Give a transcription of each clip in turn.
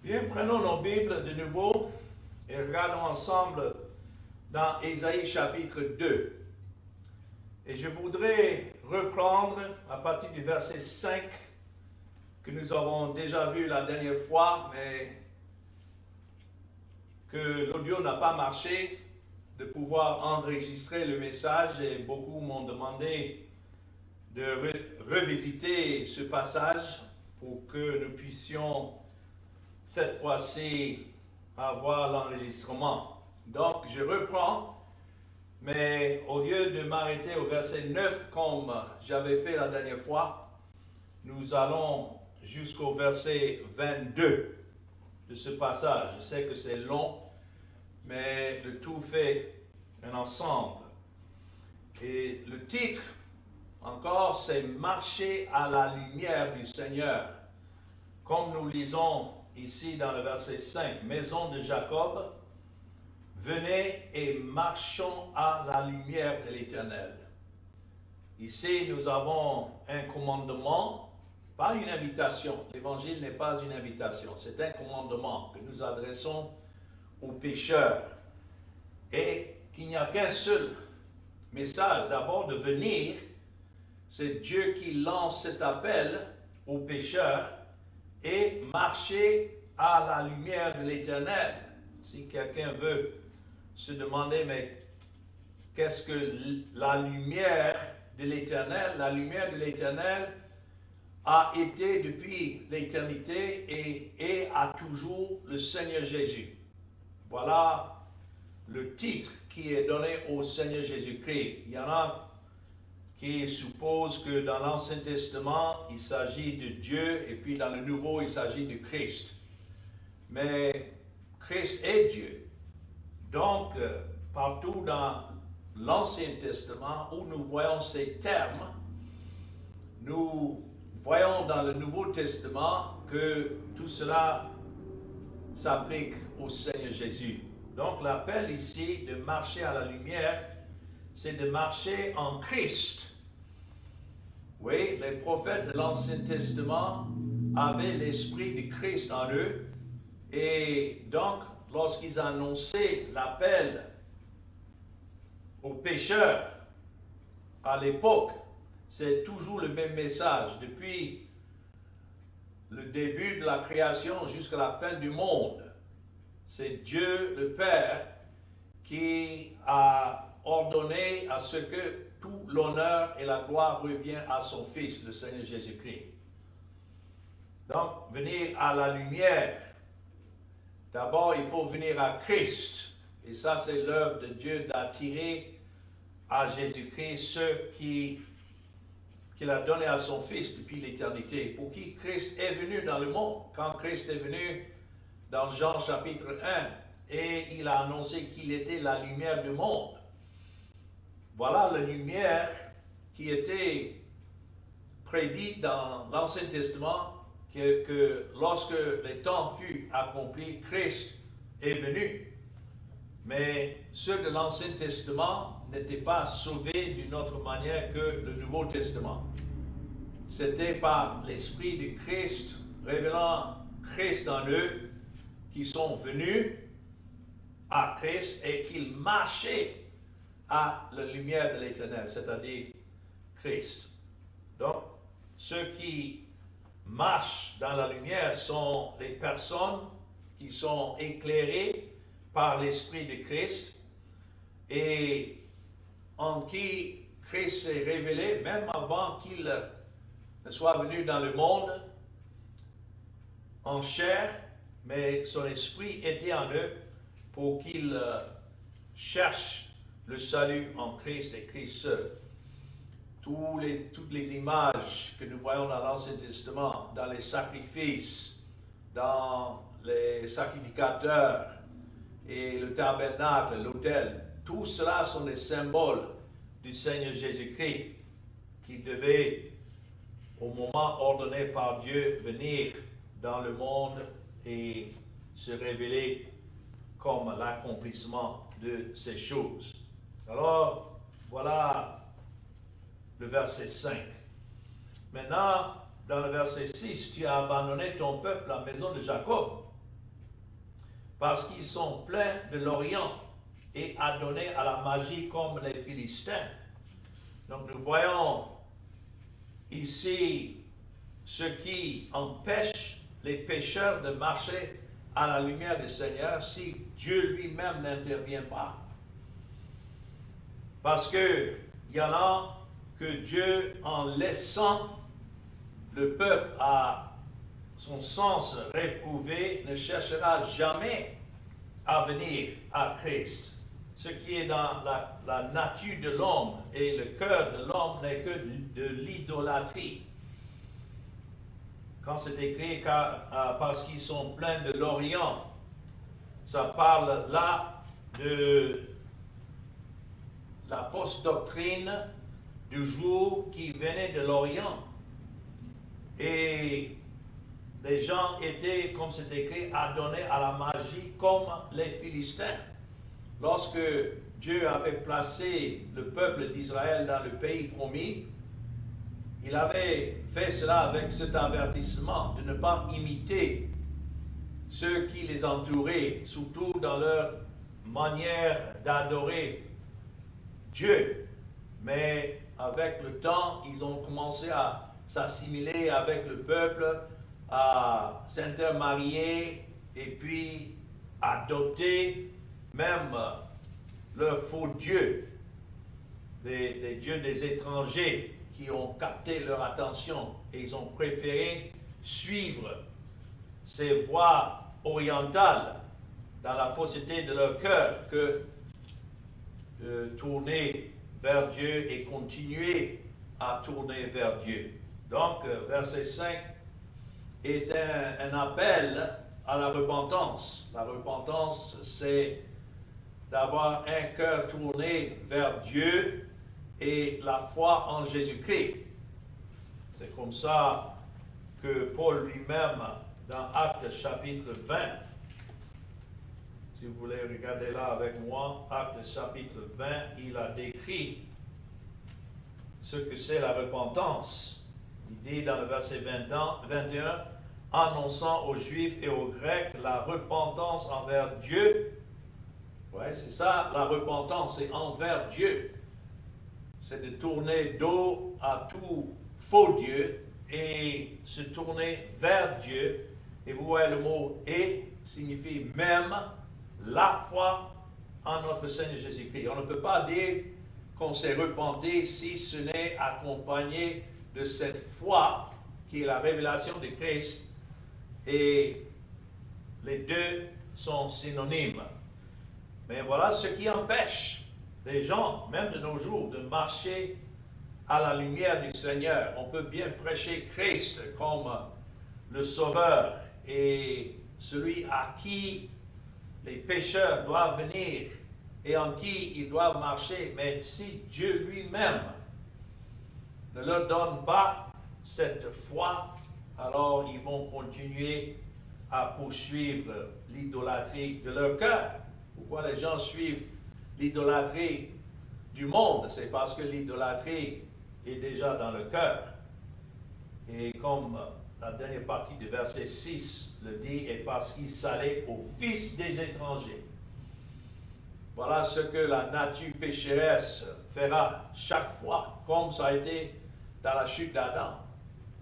Bien, prenons nos Bibles de nouveau et regardons ensemble dans Ésaïe chapitre 2. Et je voudrais reprendre à partir du verset 5 que nous avons déjà vu la dernière fois, mais que l'audio n'a pas marché, de pouvoir enregistrer le message et beaucoup m'ont demandé de revisiter ce passage pour que nous puissions cette fois-ci avoir l'enregistrement. Donc je reprends, mais au lieu de m'arrêter au verset 9 comme j'avais fait la dernière fois, nous allons jusqu'au verset 22 de ce passage. Je sais que c'est long, mais le tout fait un ensemble. Et le titre, encore, c'est « Marcher à la lumière du Seigneur ». Comme nous lisons ici dans le verset 5, « Maison de Jacob, venez et marchons à la lumière de l'Éternel ». Ici, nous avons un commandement, pas une invitation. L'Évangile n'est pas une invitation, c'est un commandement que nous adressons aux pécheurs. Et qu'il n'y a qu'un seul message, d'abord de venir. C'est Dieu qui lance cet appel aux pécheurs et marcher à la lumière de l'Éternel. Si quelqu'un veut se demander, mais qu'est-ce que la lumière de l'Éternel? La lumière de l'Éternel a été depuis l'éternité et a toujours le Seigneur Jésus. Voilà le titre qui est donné au Seigneur Jésus-Christ. Il y en a qui supposent que dans l'Ancien Testament, il s'agit de Dieu, et puis dans le Nouveau, il s'agit de Christ. Mais Christ est Dieu. Donc, partout dans l'Ancien Testament, où nous voyons ces termes, nous voyons dans le Nouveau Testament que tout cela s'applique au Seigneur Jésus. Donc, l'appel ici de marcher à la lumière, c'est de marcher en Christ. Oui, les prophètes de l'Ancien Testament avaient l'esprit de Christ en eux. Et donc, lorsqu'ils annonçaient l'appel aux pécheurs à l'époque, c'est toujours le même message. Depuis le début de la création jusqu'à la fin du monde, c'est Dieu le Père qui a ordonné à ce que tout l'honneur et la gloire reviennent à son Fils, le Seigneur Jésus-Christ. Donc, venir à la lumière. D'abord, il faut venir à Christ. Et ça, c'est l'œuvre de Dieu d'attirer à Jésus-Christ ceux qu'il a donné à son Fils depuis l'éternité. Pour qui Christ est venu dans le monde. Quand Christ est venu dans Jean chapitre 1, et il a annoncé qu'il était la lumière du monde. Voilà la lumière qui était prédite dans l'Ancien Testament, que lorsque le temps fut accompli, Christ est venu. Mais ceux de l'Ancien Testament n'étaient pas sauvés d'une autre manière que le Nouveau Testament. C'était par l'Esprit de Christ, révélant Christ en eux, qui sont venus à Christ et qu'ils marchaient à la lumière de l'Éternel, c'est-à-dire Christ. Donc, ceux qui marchent dans la lumière sont les personnes qui sont éclairées par l'Esprit de Christ et en qui Christ s'est révélé, même avant qu'il ne soit venu dans le monde en chair, mais son esprit était en eux pour qu'ils cherchent le salut en Christ et Christ seul. Toutes les images que nous voyons dans l'Ancien Testament, dans les sacrifices, dans les sacrificateurs et le tabernacle, l'autel, tout cela sont des symboles du Seigneur Jésus-Christ qui devait, au moment ordonné par Dieu, venir dans le monde et se révéler comme l'accomplissement de ces choses. Alors, voilà le verset 5. Maintenant, dans le verset 6, tu as abandonné ton peuple, la maison de Jacob. parce qu'ils sont pleins de l'Orient et adonnés à la magie comme les Philistins. Donc nous voyons ici ce qui empêche les pécheurs de marcher à la lumière du Seigneur si Dieu lui-même n'intervient pas. Parce qu'il y en a que Dieu, en laissant le peuple à son sens réprouvé, ne cherchera jamais à venir à Christ. Ce qui est dans la nature de l'homme et le cœur de l'homme n'est que de l'idolâtrie. Quand c'est écrit parce qu'ils sont pleins de l'Orient, ça parle là de la fausse doctrine du jour qui venait de l'Orient. Et les gens étaient, comme c'est écrit, adonnés à la magie comme les Philistins. Lorsque Dieu avait placé le peuple d'Israël dans le pays promis, il avait fait cela avec cet avertissement de ne pas imiter ceux qui les entouraient, surtout dans leur manière d'adorer Dieu. Mais avec le temps, ils ont commencé à s'assimiler avec le peuple, à s'intermarier et puis adopter même leurs faux dieux, des dieux des étrangers qui ont capté leur attention et ils ont préféré suivre ces voies orientales dans la fausseté de leur cœur que de tourner vers Dieu et continuer à tourner vers Dieu. Donc, verset 5 est un appel à la repentance. La repentance, c'est d'avoir un cœur tourné vers Dieu et la foi en Jésus-Christ. C'est comme ça que Paul lui-même, dans Actes chapitre 20, si vous voulez regarder là avec moi, Actes chapitre 20, il a décrit ce que c'est la repentance. Il dit dans le verset 21, annonçant aux Juifs et aux Grecs la repentance envers Dieu. Ouais, c'est ça, la repentance, c'est envers Dieu. C'est de tourner dos à tout faux Dieu et se tourner vers Dieu. Et vous voyez le mot « et » signifie même la foi en notre Seigneur Jésus-Christ. On ne peut pas dire qu'on s'est repenté si ce n'est accompagné de cette foi qui est la révélation de Christ. Et les deux sont synonymes. Mais voilà ce qui empêche les gens, même de nos jours, de marcher à la lumière du Seigneur. On peut bien prêcher Christ comme le Sauveur et celui à qui les pécheurs doivent venir et en qui ils doivent marcher. Mais si Dieu lui-même ne leur donne pas cette foi, alors ils vont continuer à poursuivre l'idolâtrie de leur cœur. Pourquoi les gens suivent l'idolâtrie du monde? C'est parce que l'idolâtrie est déjà dans le cœur. Et comme la dernière partie du verset 6 le dit, et parce qu'il s'allait au fils des étrangers. Voilà ce que la nature pécheresse fera chaque fois, comme ça a été dans la chute d'Adam.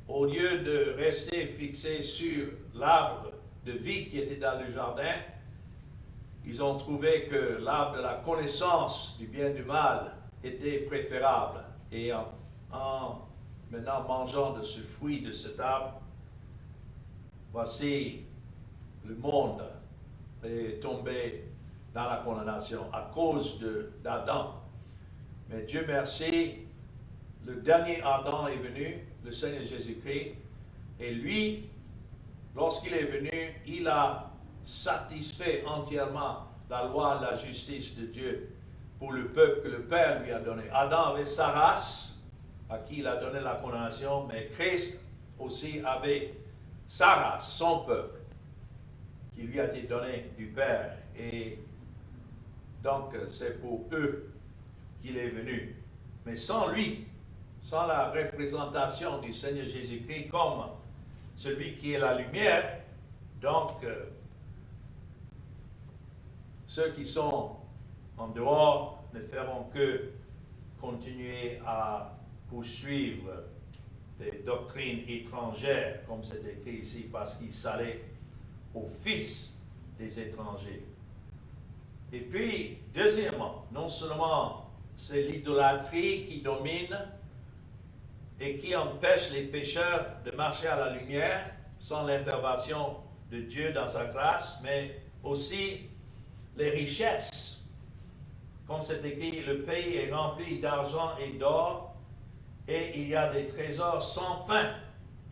Au lieu de rester fixé sur l'arbre de vie qui était dans le jardin, ils ont trouvé que l'arbre de la connaissance du bien et du mal était préférable. Et en maintenant mangeant de ce fruit de cet arbre, voici le monde est tombé dans la condamnation à cause d'Adam. Mais Dieu merci, le dernier Adam est venu, le Seigneur Jésus-Christ, et lui, lorsqu'il est venu, il a satisfait entièrement la loi et la justice de Dieu pour le peuple que le Père lui a donné. Adam avait sa race, à qui il a donné la condamnation, mais Christ aussi avait sa race, son peuple, qui lui a été donné du Père. Et donc, c'est pour eux qu'il est venu. Mais sans lui, sans la représentation du Seigneur Jésus-Christ comme celui qui est la lumière, donc ceux qui sont en dehors ne feront que continuer à poursuivre des doctrines étrangères, comme c'est écrit ici, parce qu'ils s'allaient aux fils des étrangers. Et puis, deuxièmement, non seulement c'est l'idolâtrie qui domine et qui empêche les pécheurs de marcher à la lumière sans l'intervention de Dieu dans sa grâce, mais aussi les richesses. Comme c'est écrit, le pays est rempli d'argent et d'or, et il y a des trésors sans fin.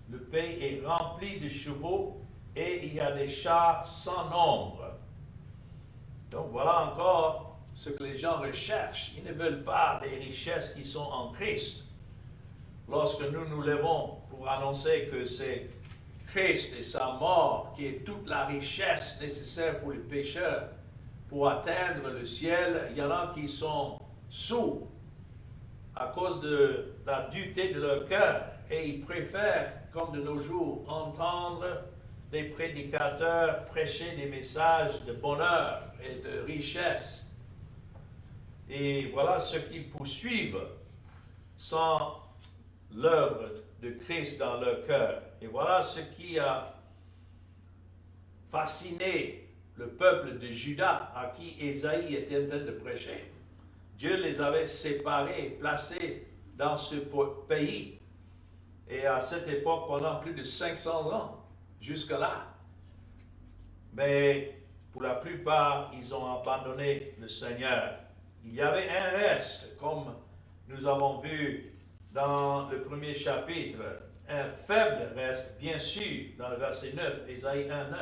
Le pays est rempli de chevaux, et il y a des chars sans nombre. Donc voilà encore ce que les gens recherchent. Ils ne veulent pas des richesses qui sont en Christ. Lorsque nous nous levons pour annoncer que c'est Christ et sa mort qui est toute la richesse nécessaire pour les pécheurs pour atteindre le ciel, il y en a qui sont sourds à cause de la dureté de leur cœur et ils préfèrent, comme de nos jours, entendre des prédicateurs prêcher des messages de bonheur et de richesse. Et voilà ce qu'ils poursuivent sans l'œuvre de Christ dans leur cœur. Et voilà ce qui a fasciné le peuple de Juda à qui Ésaïe était en train de prêcher. Dieu les avait séparés, placés dans ce pays. Et à cette époque, pendant plus de 500 ans, jusque-là. Mais pour la plupart, ils ont abandonné le Seigneur. Il y avait un reste, comme nous avons vu dans le premier chapitre, un faible reste, bien sûr, dans le verset 9, Ésaïe 1, 9.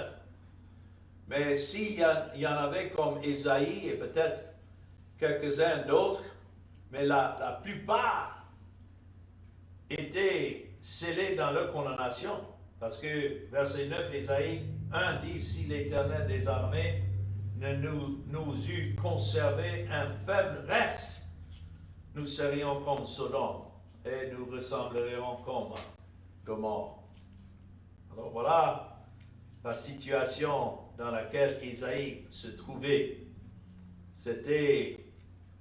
Mais s'il y en avait comme Ésaïe et peut-être quelques-uns d'autres, mais la plupart étaient scellés dans leur condamnation. Parce que verset 9, Ésaïe 1 dit, si l'Éternel des armées ne nous eût conservé un faible reste, nous serions comme Sodome et nous ressemblerions comme Gomorrhe. Alors voilà la situation dans laquelle Ésaïe se trouvait. C'était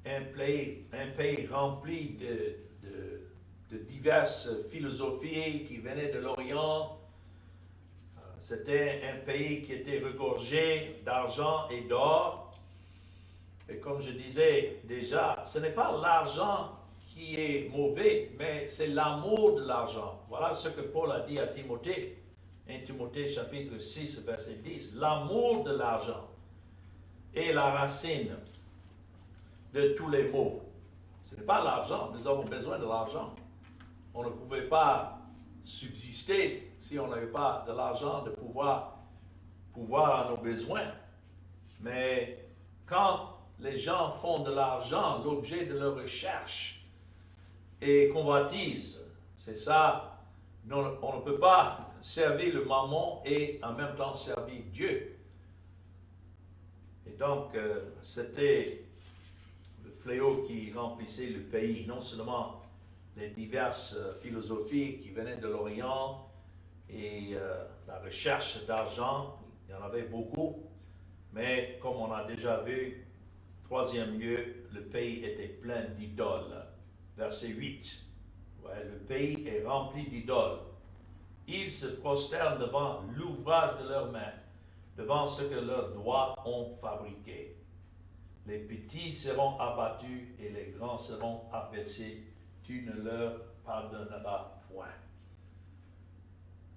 un pays rempli de diverses philosophies qui venaient de l'Orient. C'était un pays qui était regorgé d'argent et d'or. Et comme je disais déjà, ce n'est pas l'argent qui est mauvais, mais c'est l'amour de l'argent. Voilà ce que Paul a dit à Timothée, 1 Timothée chapitre 6, verset 10. L'amour de l'argent est la racine de tous les maux. Ce n'est pas l'argent, nous avons besoin de l'argent. On ne pouvait pas subsister si on n'avait pas de l'argent de pouvoir à nos besoins. Mais quand les gens font de l'argent l'objet de leur recherche et convoitise, c'est ça, on ne peut pas servir le mammon et en même temps servir Dieu. Et donc, c'était le fléau qui remplissait le pays, non seulement les diverses philosophies qui venaient de l'Orient et la recherche d'argent, il y en avait beaucoup, mais comme on a déjà vu, troisième lieu, le pays était plein d'idoles. Verset 8, ouais, le pays est rempli d'idoles. Ils se prosternent devant l'ouvrage de leurs mains, devant ce que leurs doigts ont fabriqué. Les petits seront abattus et les grands seront abaissés. Tu ne leur pardonneras point.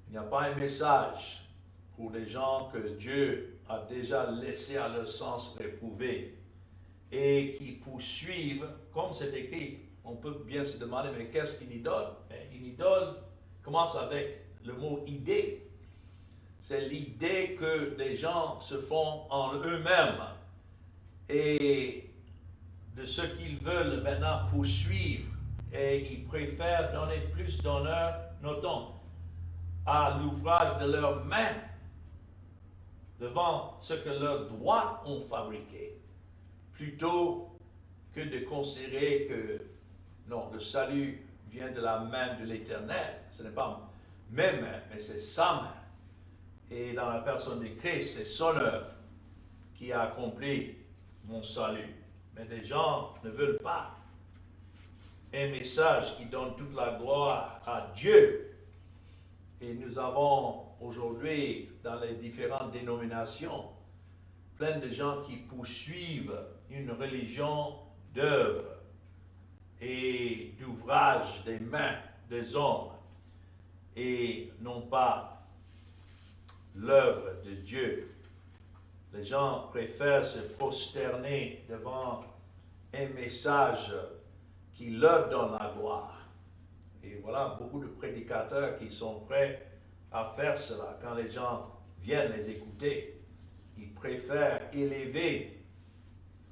Il n'y a pas un message pour les gens que Dieu a déjà laissé à leur sens réprouvé et qui poursuivent, comme c'est écrit. On peut bien se demander, mais qu'est-ce qu'une idole? Une idole commence avec le mot idée. C'est l'idée que les gens se font en eux-mêmes et de ce qu'ils veulent maintenant poursuivre. Et ils préfèrent donner plus d'honneur, notons, à l'ouvrage de leurs mains devant ce que leurs doigts ont fabriqué, plutôt que de considérer que non, le salut vient de la main de l'Éternel. Ce n'est pas mes mains, mais c'est sa main. Et dans la personne de Christ, c'est son œuvre qui a accompli mon salut. Mais des gens ne veulent pas un message qui donne toute la gloire à Dieu. Et nous avons aujourd'hui, dans les différentes dénominations, plein de gens qui poursuivent une religion d'œuvre et d'ouvrage des mains des hommes et non pas l'œuvre de Dieu. Les gens préfèrent se prosterner devant un message qui leur donne la gloire. Et voilà beaucoup de prédicateurs qui sont prêts à faire cela. Quand les gens viennent les écouter, ils préfèrent élever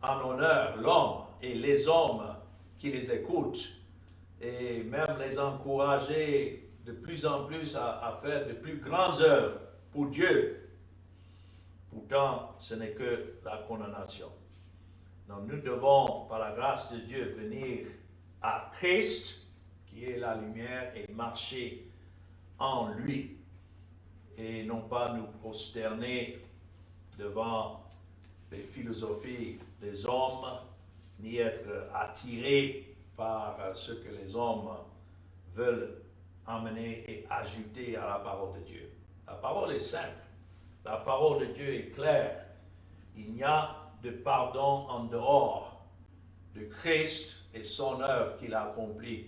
en honneur l'homme et les hommes qui les écoutent et même les encourager de plus en plus à faire de plus grandes œuvres pour Dieu. Pourtant, ce n'est que la condamnation. Donc nous devons, par la grâce de Dieu, venir à Christ, qui est la lumière, et marcher en lui, et non pas nous prosterner devant les philosophies des hommes, ni être attirés par ce que les hommes veulent amener et ajouter à la parole de Dieu. La parole est simple, la parole de Dieu est claire. Il n'y a de pardon en dehors de Christ et son œuvre qu'il a accomplie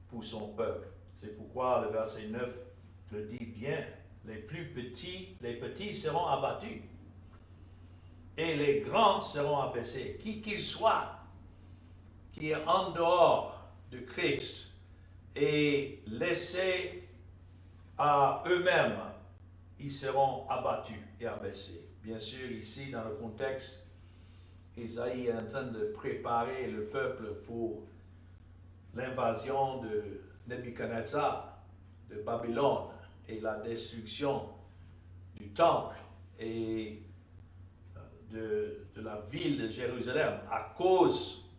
pour son peuple. C'est pourquoi le verset 9 le dit bien, les petits seront abattus et les grands seront abaissés. Qui qu'il soit qui est en dehors de Christ et laissé à eux-mêmes, ils seront abattus et abaissés. Bien sûr, ici, dans le contexte, Isaïe est en train de préparer le peuple pour l'invasion de Nebuchadnezzar, de Babylone, et la destruction du temple et de la ville de Jérusalem à cause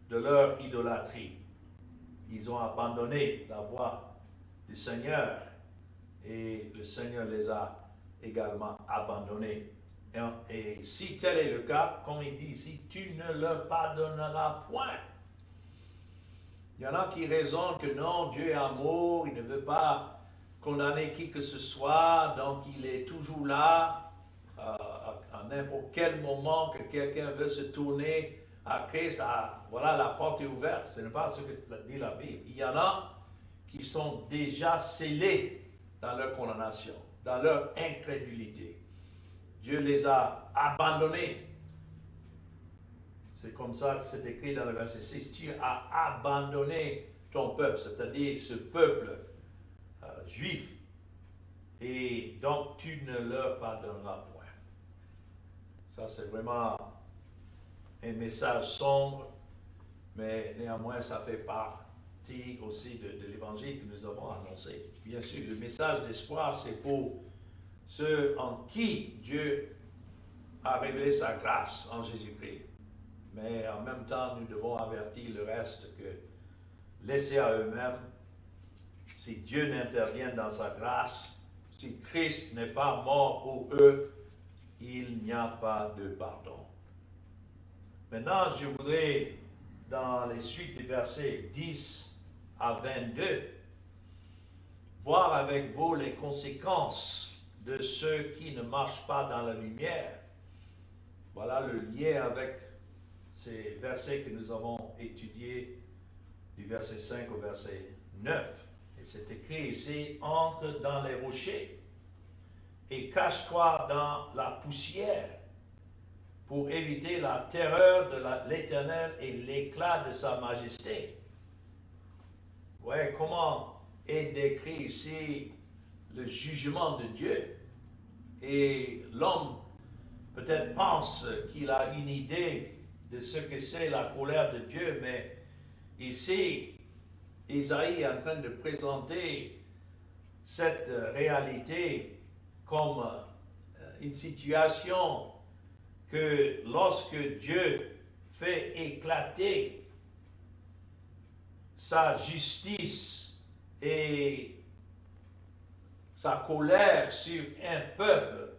de leur idolâtrie. Ils ont abandonné la voie du Seigneur et le Seigneur les a également abandonnés. Et si tel est le cas, comme il dit ici, tu ne leur pardonneras point. Il y en a qui raisonnent que non, Dieu est amour, il ne veut pas condamner qui que ce soit, donc il est toujours là, à n'importe quel moment que quelqu'un veut se tourner à Christ, voilà, la porte est ouverte. Ce n'est pas ce que dit la Bible. Il y en a qui sont déjà scellés dans leur condamnation, dans leur incrédulité. Dieu les a abandonnés. C'est comme ça que c'est écrit dans le verset 6. Tu as abandonné ton peuple, c'est-à-dire ce peuple juif. Et donc tu ne leur pardonneras point. Ça, c'est vraiment un message sombre, mais néanmoins, ça fait partie aussi de l'évangile que nous avons annoncé. Bien sûr, le message d'espoir, c'est pour ceux en qui Dieu a révélé sa grâce en Jésus-Christ. Mais en même temps, nous devons avertir le reste que laissés à eux-mêmes, si Dieu n'intervient dans sa grâce, si Christ n'est pas mort pour eux, il n'y a pas de pardon. Maintenant, je voudrais, dans les suites des versets 10 à 22, voir avec vous les conséquences de ceux qui ne marchent pas dans la lumière. Voilà le lien avec ces versets que nous avons étudiés du verset 5 au verset 9. Et c'est écrit ici, entre dans les rochers et cache-toi dans la poussière pour éviter la terreur de l'Éternel et l'éclat de sa majesté. Vous voyez comment est décrit ici le jugement de Dieu. Et l'homme peut-être pense qu'il a une idée de ce que c'est la colère de Dieu, mais ici, Isaïe est en train de présenter cette réalité comme une situation que lorsque Dieu fait éclater sa justice et sa colère sur un peuple,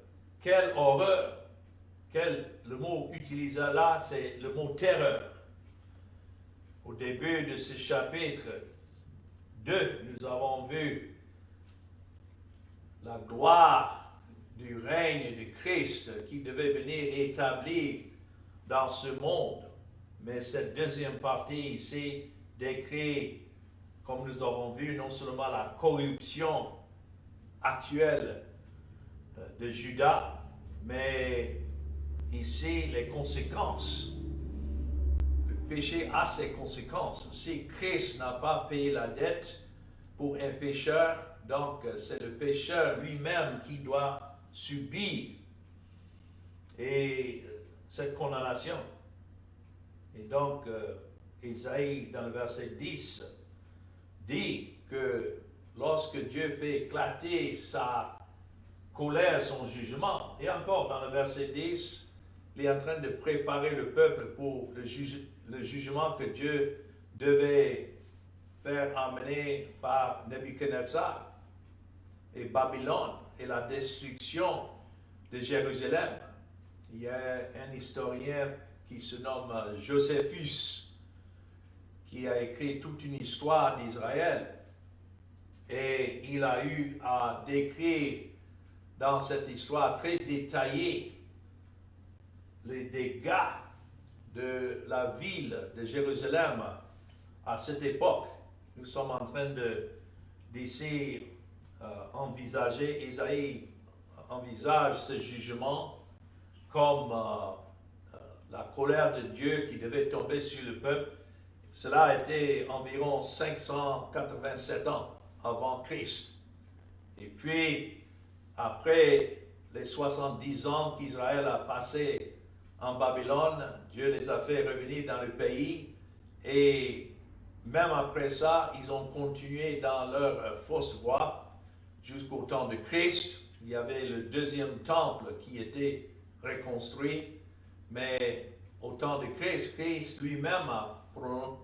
quelle horreur! le mot utilisé là, c'est le mot terreur. Au début de ce chapitre 2, nous avons vu la gloire du règne de Christ qui devait venir établir dans ce monde. Mais cette deuxième partie ici décrit, comme nous avons vu, non seulement la corruption actuelle de Judas, mais ici les conséquences. Le péché a ses conséquences. Si Christ n'a pas payé la dette pour un pécheur, donc c'est le pécheur lui-même qui doit subir cette condamnation. Et donc, Isaïe, dans le verset 10, dit que lorsque Dieu fait éclater sa colère, son jugement, et encore dans le verset 10, il est en train de préparer le peuple pour le jugement que Dieu devait faire amener par Nebuchadnezzar et Babylone et la destruction de Jérusalem. Il y a un historien qui se nomme Joséphus qui a écrit toute une histoire d'Israël et il a eu à décrire dans cette histoire très détaillée les dégâts de la ville de Jérusalem à cette époque. Nous sommes en train d'essayer envisager, Isaïe envisage ce jugement comme la colère de Dieu qui devait tomber sur le peuple. Cela a été environ 587 ans avant Christ. Et puis, après les 70 ans qu'Israël a passé en Babylone, Dieu les a fait revenir dans le pays. Et même après ça, ils ont continué dans leur fausse voie jusqu'au temps de Christ. Il y avait le deuxième temple qui était reconstruit. Mais au temps de Christ, Christ lui-même a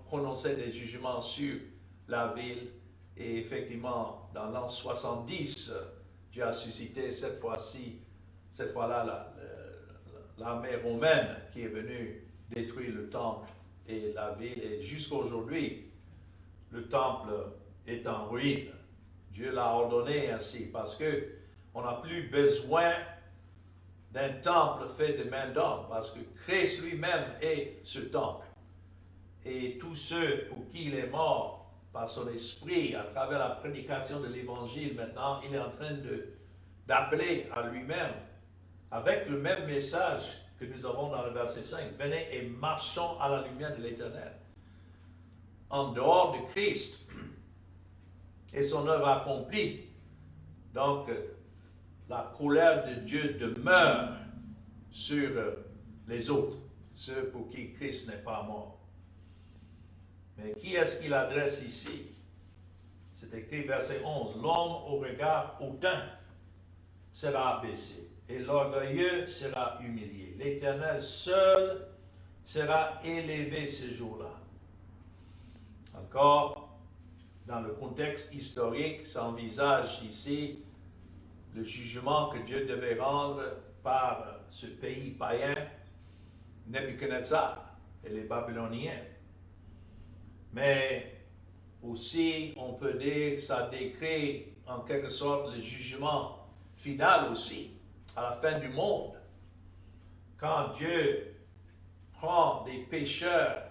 prononcé des jugements sur la ville. Et effectivement, dans l'an 70, Dieu a suscité cette fois-là, l'armée romaine qui est venue détruire le temple et la ville. Et jusqu'à aujourd'hui, le temple est en ruine. Dieu l'a ordonné ainsi parce qu'on n'a plus besoin d'un temple fait de main d'homme, parce que Christ lui-même est ce temple. Et tous ceux pour qui il est mort par son esprit, à travers la prédication de l'évangile, maintenant, il est en train d'appeler à lui-même, avec le même message que nous avons dans le verset 5, venez et marchons à la lumière de l'Éternel. En dehors de Christ et son œuvre accomplie, donc, la colère de Dieu demeure sur les autres, ceux pour qui Christ n'est pas mort. Mais qui est-ce qu'il adresse ici? C'est écrit verset 11. L'homme au regard hautain sera abaissé, et l'orgueilleux sera humilié. L'Éternel seul sera élevé ce jour-là. Encore, dans le contexte historique, s'envisage ici le jugement que Dieu devait rendre par ce pays païen, Nebuchadnezzar et les Babyloniens. Mais aussi, on peut dire, ça décrit en quelque sorte le jugement final aussi, à la fin du monde. Quand Dieu prend des pécheurs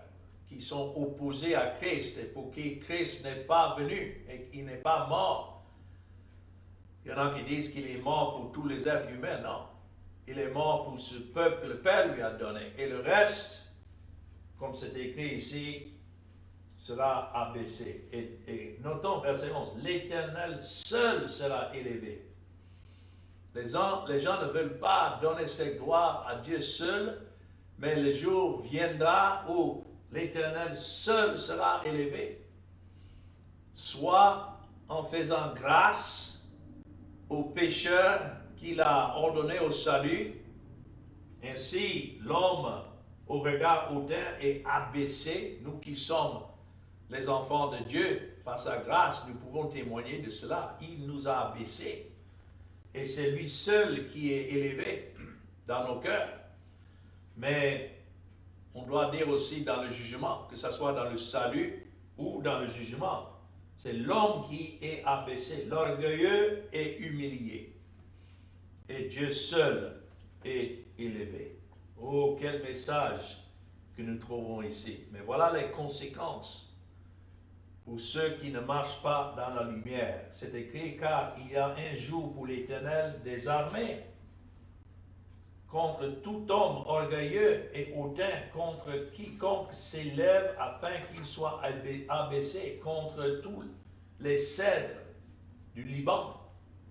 qui sont opposés à Christ et pour qui Christ n'est pas venu et qu'il n'est pas mort. Il y en a qui disent qu'il est mort pour tous les êtres humains. Non. Il est mort pour ce peuple que le Père lui a donné. Et le reste, comme c'est écrit ici, sera abaissé. Et notons verset 11. L'Éternel seul sera élevé. Les gens ne veulent pas donner cette gloire à Dieu seul, mais le jour viendra où l'Éternel seul sera élevé. Soit en faisant grâce aux pécheurs qu'il a ordonnés au salut. Ainsi, l'homme au regard hautain est abaissé. Nous qui sommes les enfants de Dieu, par sa grâce, nous pouvons témoigner de cela. Il nous a abaissés. Et c'est lui seul qui est élevé dans nos cœurs. Mais on doit dire aussi dans le jugement, que ce soit dans le salut ou dans le jugement, c'est l'homme qui est abaissé, l'orgueilleux est humilié, et Dieu seul est élevé. Oh, quel message que nous trouvons ici. Mais voilà les conséquences pour ceux qui ne marchent pas dans la lumière. C'est écrit, car il y a un jour pour l'Éternel des armées, contre tout homme orgueilleux et hautain, contre quiconque s'élève afin qu'il soit abaissé, contre tous les cèdres du Liban,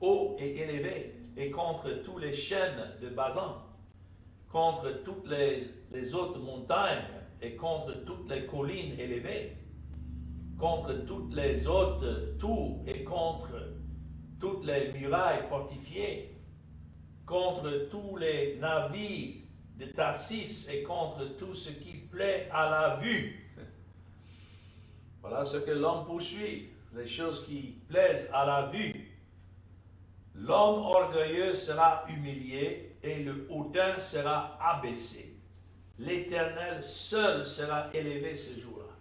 hauts et élevés, et contre tous les chênes de Basan, contre toutes les hautes montagnes, et contre toutes les collines élevées, contre toutes les hautes tours, et contre toutes les murailles fortifiées, contre tous les navires de Tarsis et contre tout ce qui plaît à la vue. Voilà ce que l'homme poursuit, les choses qui plaisent à la vue. L'homme orgueilleux sera humilié et le hautain sera abaissé. L'Éternel seul sera élevé ce jour-là.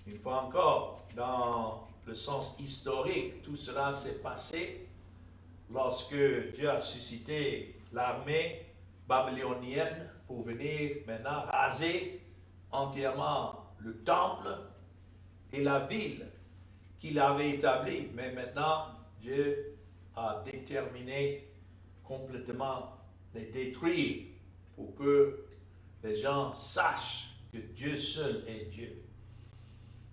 Une fois encore, dans le sens historique, tout cela s'est passé lorsque Dieu a suscité l'armée babylonienne pour venir maintenant raser entièrement le temple et la ville qu'il avait établie. Mais maintenant, Dieu a déterminé complètement les détruire pour que les gens sachent que Dieu seul est Dieu.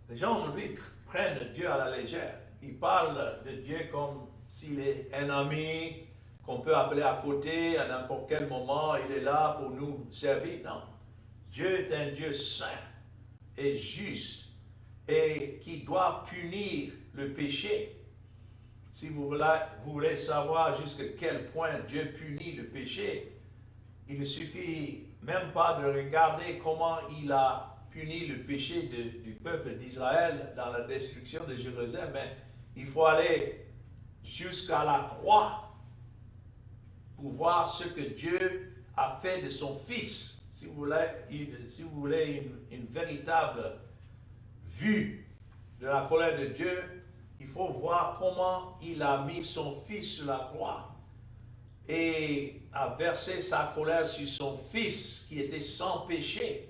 Les gens aujourd'hui prennent Dieu à la légère. Ils parlent de Dieu comme s'il est un ami qu'on peut appeler à côté à n'importe quel moment, il est là pour nous servir. Non. Dieu est un Dieu saint et juste et qui doit punir le péché. Si vous voulez savoir jusqu'à quel point Dieu punit le péché, il ne suffit même pas de regarder comment il a puni le péché du peuple d'Israël dans la destruction de Jérusalem, mais il faut aller jusqu'à la croix pour voir ce que Dieu a fait de son Fils. Si vous voulez une véritable vue de la colère de Dieu, il faut voir comment il a mis son Fils sur la croix et a versé sa colère sur son Fils qui était sans péché.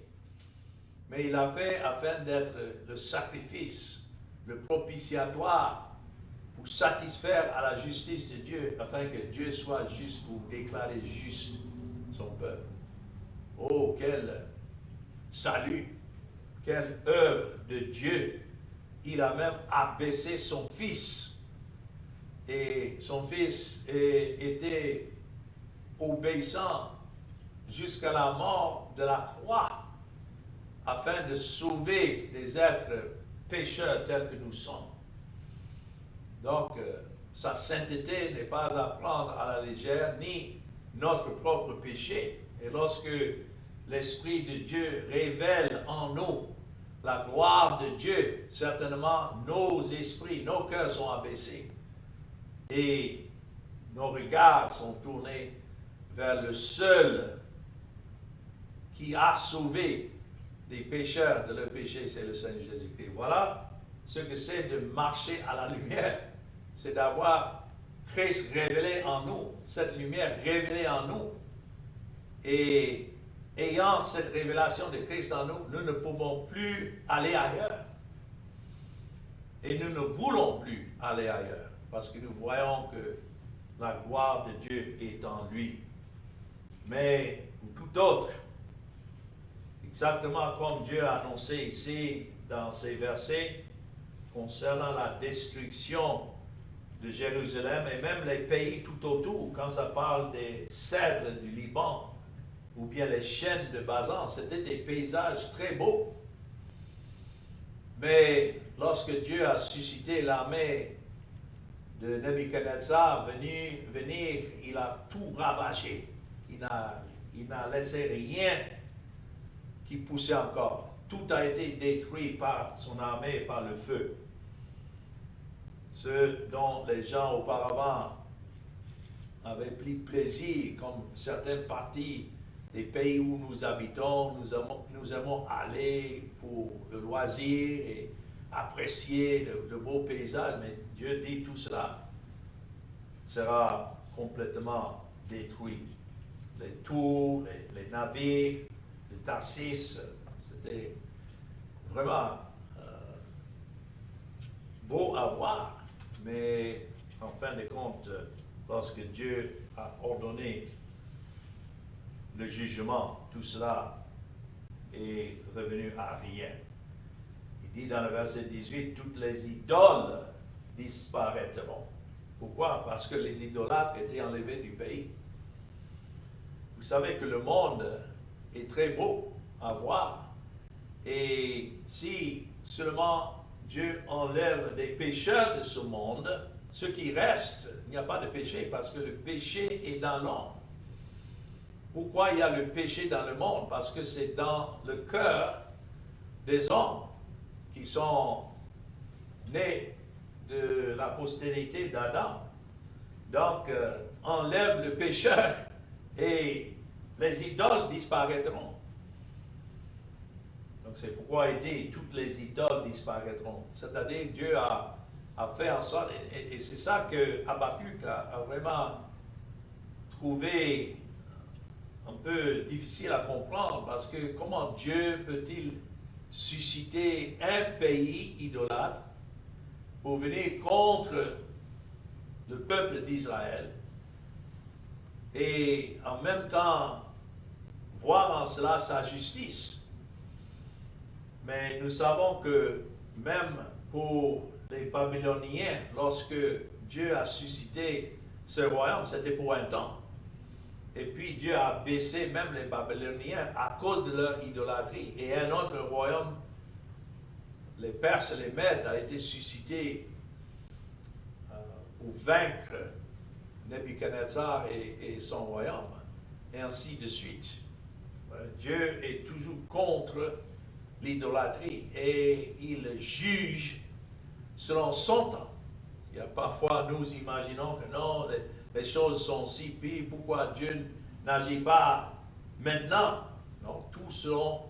Mais il l'a fait afin d'être le sacrifice, le propitiatoire, pour satisfaire à la justice de Dieu, afin que Dieu soit juste pour déclarer juste son peuple. Oh, quel salut, quelle œuvre de Dieu! Il a même abaissé son Fils. Et son Fils était obéissant jusqu'à la mort de la croix, afin de sauver des êtres pécheurs tels que nous sommes. Donc, sa sainteté n'est pas à prendre à la légère, ni notre propre péché. Et lorsque l'Esprit de Dieu révèle en nous la gloire de Dieu, certainement nos esprits, nos cœurs sont abaissés. Et nos regards sont tournés vers le seul qui a sauvé les pécheurs de leur péché, c'est le Seigneur Jésus-Christ. Voilà ce que c'est de marcher à la lumière. C'est d'avoir Christ révélé en nous, cette lumière révélée en nous. Et ayant cette révélation de Christ en nous, nous ne pouvons plus aller ailleurs. Et nous ne voulons plus aller ailleurs, parce que nous voyons que la gloire de Dieu est en lui. Mais pour tout autre, exactement comme Dieu a annoncé ici dans ces versets, concernant la destruction de Jérusalem et même les pays tout autour, quand ça parle des cèdres du Liban ou bien les chênes de Basan, c'était des paysages très beaux. Mais lorsque Dieu a suscité l'armée de Nebuchadnezzar venir, il a tout ravagé. Il n'a laissé rien qui poussait encore. Tout a été détruit par son armée, par le feu. Ce dont les gens auparavant avaient pris plaisir, comme certaines parties les pays où nous habitons, nous aimons aller pour le loisir et apprécier de beaux paysages, mais Dieu dit tout cela sera complètement détruit. Les tours, les navires, le Tarsis, c'était vraiment beau à voir, mais en fin de compte, lorsque Dieu a ordonné le jugement, tout cela est revenu à rien. Il dit dans le verset 18, toutes les idoles disparaîtront. Pourquoi? Parce que les idolâtres étaient enlevés du pays. Vous savez que le monde est très beau à voir. Et si seulement Dieu enlève les pécheurs de ce monde, ce qui reste, il n'y a pas de péché parce que le péché est dans l'homme. Pourquoi il y a le péché dans le monde? Parce que c'est dans le cœur des hommes qui sont nés de la postérité d'Adam. Donc, enlève le pécheur et les idoles disparaîtront. Donc, c'est pourquoi il dit toutes les idoles disparaîtront. C'est-à-dire, Dieu a fait en sorte, et c'est ça que Habakkuk a vraiment trouvé un peu difficile à comprendre, parce que comment Dieu peut-il susciter un pays idolâtre pour venir contre le peuple d'Israël et en même temps voir en cela sa justice. Mais nous savons que même pour les Babyloniens, lorsque Dieu a suscité ce royaume, c'était pour un temps. Et puis Dieu a baissé même les Babyloniens à cause de leur idolâtrie. Et un autre royaume, les Perses et les Mèdes, a été suscité pour vaincre Nebuchadnezzar et son royaume. Et ainsi de suite. Dieu est toujours contre l'idolâtrie et il juge selon son temps. Il y a parfois, nous imaginons que non, les choses sont si pires, pourquoi Dieu n'agit pas maintenant? Non, tout selon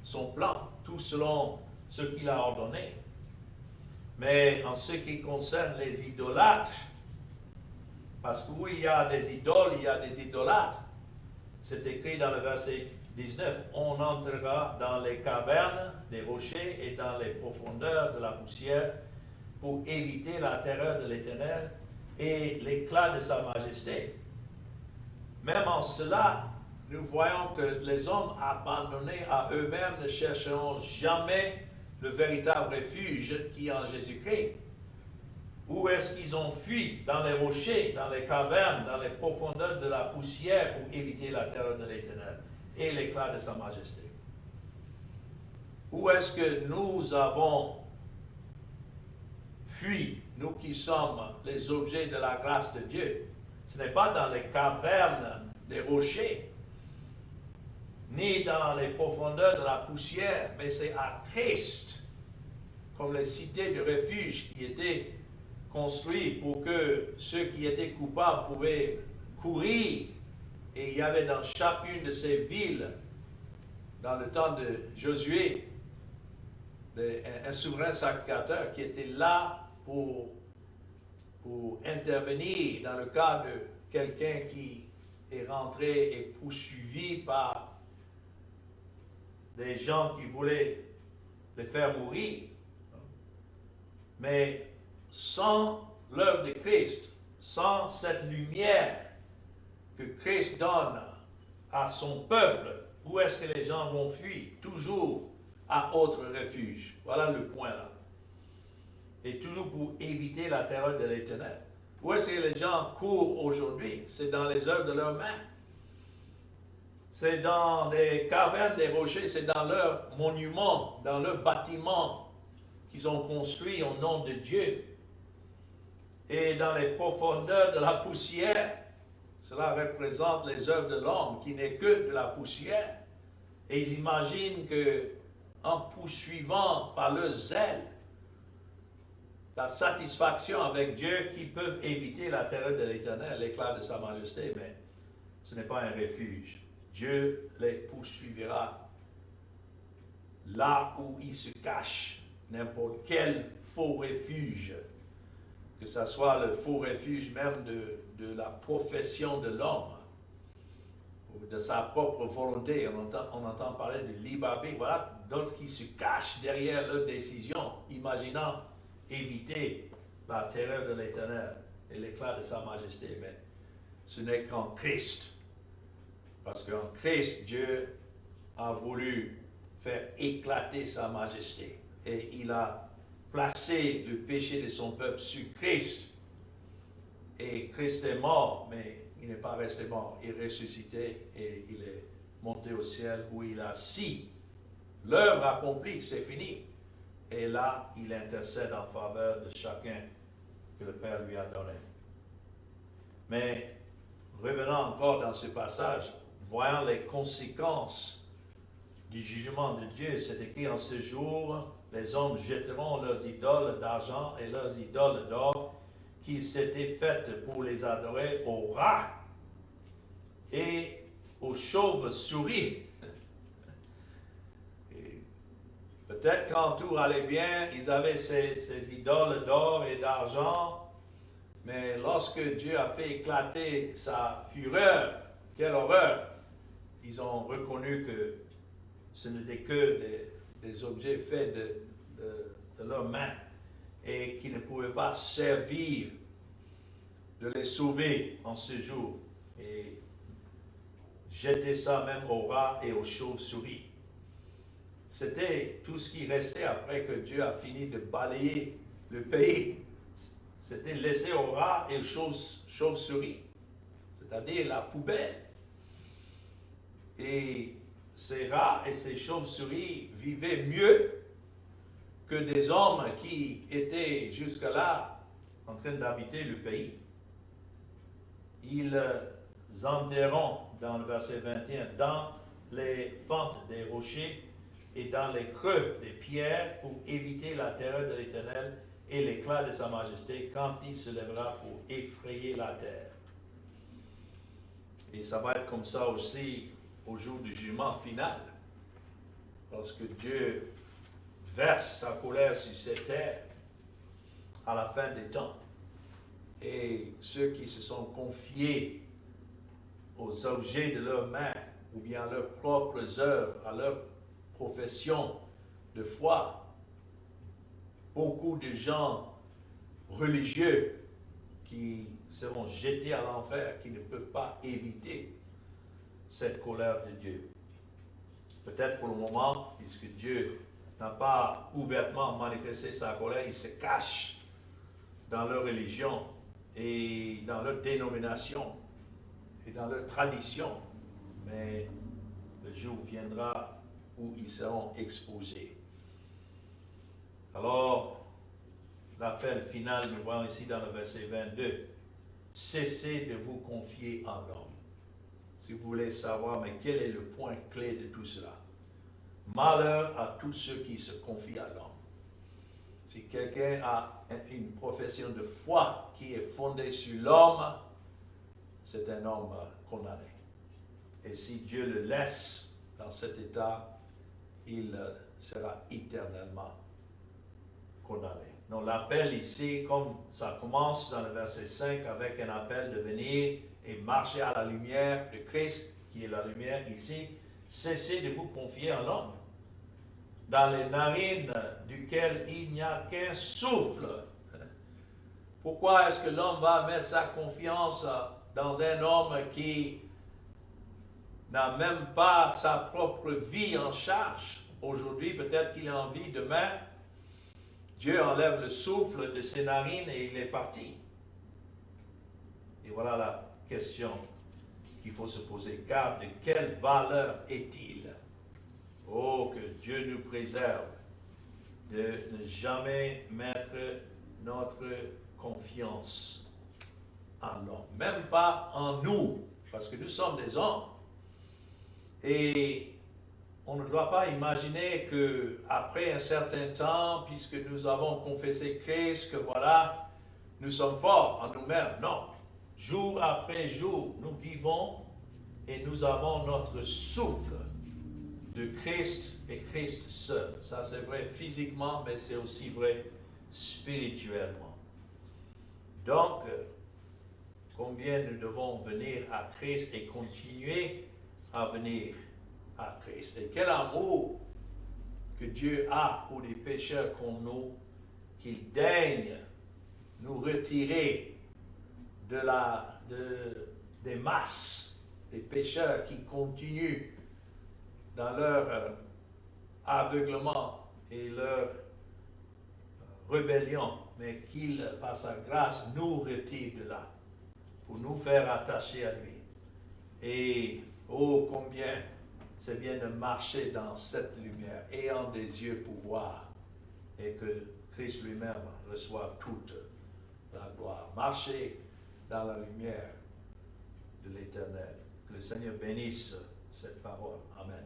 son plan, tout selon ce qu'il a ordonné. Mais en ce qui concerne les idolâtres, parce que oui, il y a des idoles, il y a des idolâtres. C'est écrit dans le verset 19, on entrera dans les cavernes des rochers et dans les profondeurs de la poussière pour éviter la terreur de l'Éternel et l'éclat de sa majesté. Même en cela, nous voyons que les hommes abandonnés à eux-mêmes ne chercheront jamais le véritable refuge qui est en Jésus-Christ. Où est-ce qu'ils ont fui? Dans les rochers, dans les cavernes, dans les profondeurs de la poussière pour éviter la terreur de l'Éternel et l'éclat de sa majesté. Où est-ce que nous avons fui, nous qui sommes les objets de la grâce de Dieu? Ce n'est pas dans les cavernes des rochers, ni dans les profondeurs de la poussière, mais c'est à Christ, comme les cités de refuge qui étaient construites pour que ceux qui étaient coupables pouvaient courir. Et il y avait dans chacune de ces villes, dans le temps de Josué, un souverain sacrificateur qui était là pour intervenir dans le cas de quelqu'un qui est rentré et poursuivi par des gens qui voulaient les faire mourir. Mais sans l'œuvre de Christ, sans cette lumière que Christ donne à son peuple, où est-ce que les gens vont fuir? Toujours à autre refuge. Voilà le point là. Et toujours pour éviter la terreur de l'Éternel. Où est-ce que les gens courent aujourd'hui? C'est dans les œuvres de leurs mains. C'est dans les cavernes des rochers, c'est dans leurs monuments, dans leurs bâtiments qu'ils ont construits au nom de Dieu. Et dans les profondeurs de la poussière, cela représente les œuvres de l'homme qui n'est que de la poussière. Et ils imaginent que en poursuivant par leur zèle la satisfaction avec Dieu, qu'ils peuvent éviter la terreur de l'Éternel, l'éclat de sa majesté, mais ce n'est pas un refuge. Dieu les poursuivra là où ils se cachent, n'importe quel faux refuge, que ce soit le faux refuge même de la profession de l'homme, ou de sa propre volonté. On entend parler de liberté. Voilà d'autres qui se cachent derrière leurs décisions, imaginant éviter la terreur de l'Éternel et l'éclat de sa majesté. Mais ce n'est qu'en Christ. Parce qu'en Christ, Dieu a voulu faire éclater sa majesté. Et il a placé le péché de son peuple sur Christ. Et Christ est mort, mais il n'est pas resté mort. Il est ressuscité et il est monté au ciel où il a assis. L'œuvre accomplie, c'est fini. Et là, il intercède en faveur de chacun que le Père lui a donné. Mais revenons encore dans ce passage, voyant les conséquences du jugement de Dieu, c'est écrit en ce jour, les hommes jetteront leurs idoles d'argent et leurs idoles d'or qui s'étaient faites pour les adorer aux rats et aux chauves-souris. Peut-être quand tout allait bien, ils avaient ces idoles d'or et d'argent, mais lorsque Dieu a fait éclater sa fureur, quelle horreur, ils ont reconnu que ce n'était que des objets faits de leurs mains et qui ne pouvaient pas servir de les sauver en ce jour. Et jeter ça même aux rats et aux chauves-souris. C'était tout ce qui restait après que Dieu a fini de balayer le pays. C'était laissé aux rats et aux chauves-souris, c'est-à-dire la poubelle. Et ces rats et ces chauves-souris vivaient mieux que des hommes qui étaient jusque-là en train d'habiter le pays. Ils enterreront, dans le verset 21, dans les fentes des rochers et dans les creux des pierres pour éviter la terreur de l'Éternel et l'éclat de sa majesté quand il se lèvera pour effrayer la terre. Et ça va être comme ça aussi au jour du jugement final, lorsque Dieu verse sa colère sur cette terre à la fin des temps. Et ceux qui se sont confiés aux objets de leurs mains, ou bien à leurs propres œuvres, à leur profession de foi, beaucoup de gens religieux qui seront jetés à l'enfer, qui ne peuvent pas éviter cette colère de Dieu. Peut-être pour le moment, puisque Dieu n'a pas ouvertement manifesté sa colère, il se cache dans leur religion et dans leur dénomination et dans leur tradition. Mais le jour viendra où ils seront exposés. Alors, l'appel final, nous voyons ici dans le verset 22, cessez de vous confier en l'homme. Si vous voulez savoir, mais quel est le point clé de tout cela? Malheur à tous ceux qui se confient à l'homme. Si quelqu'un a une profession de foi qui est fondée sur l'homme, c'est un homme condamné. Et si Dieu le laisse dans cet état, il sera éternellement condamné. Donc l'appel ici, comme ça commence dans le verset 5 avec un appel de venir et marcher à la lumière de Christ, qui est la lumière ici, cessez de vous confier en l'homme, dans les narines duquel il n'y a qu'un souffle. Pourquoi est-ce que l'homme va mettre sa confiance dans un homme qui n'a même pas sa propre vie en charge? Aujourd'hui, peut-être qu'il a envie, demain, Dieu enlève le souffle de ses narines et il est parti. Et voilà la question qu'il faut se poser. Car de quelle valeur est-il? Oh, que Dieu nous préserve de ne jamais mettre notre confiance en l'homme. Même pas en nous, parce que nous sommes des hommes. Et on ne doit pas imaginer qu'après un certain temps, puisque nous avons confessé Christ, que voilà, nous sommes forts en nous-mêmes. Non. Jour après jour, nous vivons et nous avons notre souffle de Christ et Christ seul. Ça c'est vrai physiquement, mais c'est aussi vrai spirituellement. Donc, combien nous devons venir à Christ et continuer à venir à Christ. Et quel amour que Dieu a pour les pécheurs comme nous, qu'il daigne nous retirer des masses, des pécheurs qui continuent dans leur aveuglement et leur rébellion, mais qu'il, par sa grâce, nous retire de là, pour nous faire attacher à lui. Et, oh, combien c'est bien de marcher dans cette lumière, ayant des yeux pour voir, et que Christ lui-même reçoit toute la gloire. Marcher dans la lumière de l'Éternel. Que le Seigneur bénisse cette parole. Amen.